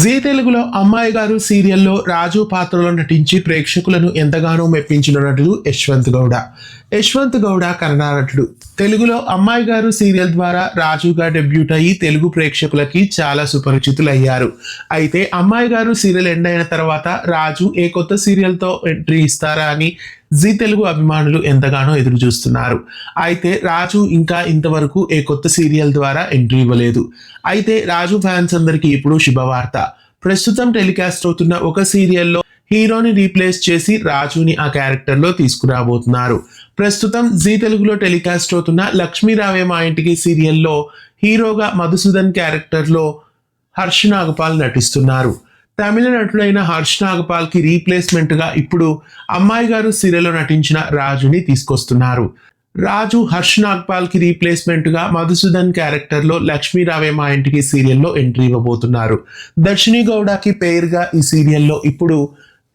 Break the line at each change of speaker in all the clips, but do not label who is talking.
G తెలుగులో అమ్మాయి గారు సీరియల్లో రాజు పాత్రలో నటించి ప్రేక్షకులను ఎంతగానో మెప్పించిన నటుడు యశ్వంత్ గౌడ. యశ్వంత్ గౌడ కన్నడ నటుడు. తెలుగులో అమ్మాయి గారు సీరియల్ ద్వారా రాజుగా డెబ్యూట్ అయ్యి తెలుగు ప్రేక్షకులకి చాలా సుపరిచితులయ్యారు. అయితే అమ్మాయి గారు సీరియల్ ఎండ్ అయిన తర్వాత రాజు ఏ కొత్త సీరియల్తో ఎంట్రీ ఇస్తారా అని జీ తెలుగు అభిమానులు ఎంతగానో ఎదురు చూస్తున్నారు. అయితే రాజు ఇంకా ఇంతవరకు ఏ కొత్త సీరియల్ ద్వారా ఎంట్రీ ఇవ్వలేదు. అయితే రాజు ఫ్యాన్స్ అందరికీ ఇప్పుడు శుభవార్త. ప్రస్తుతం టెలికాస్ట్ అవుతున్న ఒక సీరియల్లో హీరోని రీప్లేస్ చేసి రాజుని ఆ క్యారెక్టర్లో తీసుకురాబోతున్నారు. ప్రస్తుతం జీ తెలుగులో టెలికాస్ట్ అవుతున్న లక్ష్మీ రావే మా ఇంటికి సీరియల్లో హీరోగా మధుసూదన్ క్యారెక్టర్లో హర్ష్ నాగపాల్ నటిస్తున్నారు. తమిళ నటుడైన హర్ష్ నాగపాల్ కి రీప్లేస్మెంట్ గా ఇప్పుడు అమ్మాయి గారు సీరియల్లో నటించిన రాజుని తీసుకొస్తున్నారు. రాజు హర్ష్ నాగపాల్ కి రీప్లేస్మెంట్ గా మధుసూదన్ క్యారెక్టర్ లో లక్ష్మీ రావే మా ఇంటికి సీరియల్లో ఎంట్రీ ఇవ్వబోతున్నారు. దర్శిని గౌడకి పేరుగా ఈ సీరియల్లో ఇప్పుడు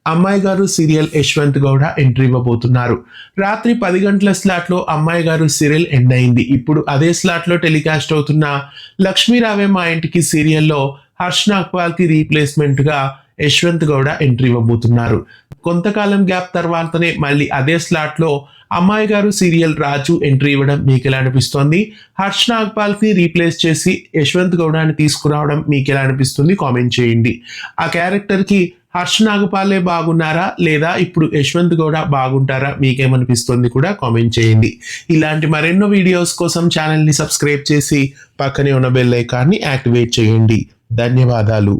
అమ్మాయి గారు సీరియల్ యశ్వంత్ గౌడ ఎంట్రీ ఇవ్వబోతున్నారు. రాత్రి 10 గంటల స్లాట్ లో అమ్మాయి గారు సీరియల్ ఎండ్ అయింది. ఇప్పుడు అదే స్లాట్ లో టెలికాస్ట్ అవుతున్న లక్ష్మీ రావే మా ఇంటికి సీరియల్లో హర్ష్ నాగ్పాల్ కి రీప్లేస్మెంట్ గా యశ్వంత్ గౌడ ఎంట్రీ ఇవ్వబోతున్నారు. కొంతకాలం గ్యాప్ తర్వాతనే మళ్ళీ అదే స్లాట్ లో అమ్మాయి గారు సీరియల్ రాజు ఎంట్రీ ఇవ్వడం మీకు ఎలా అనిపిస్తోంది? హర్ష్ నాగ్పాల్ కి రీప్లేస్ చేసి యశ్వంత్ గౌడని తీసుకురావడం మీకు ఎలా అనిపిస్తుంది? కామెంట్ చేయండి. ఆ క్యారెక్టర్ కి హర్ష్ నాగపాలే బాగున్నారా లేదా ఇప్పుడు యశ్వంత్ గౌడ బాగుంటారా? మీకేమనిపిస్తుంది కూడా కామెంట్ చేయండి. ఇలాంటి మరెన్నో వీడియోస్ కోసం ఛానల్ని సబ్స్క్రైబ్ చేసి పక్కనే ఉన్న బెల్ ఐకాన్ని యాక్టివేట్ చేయండి. ధన్యవాదాలు.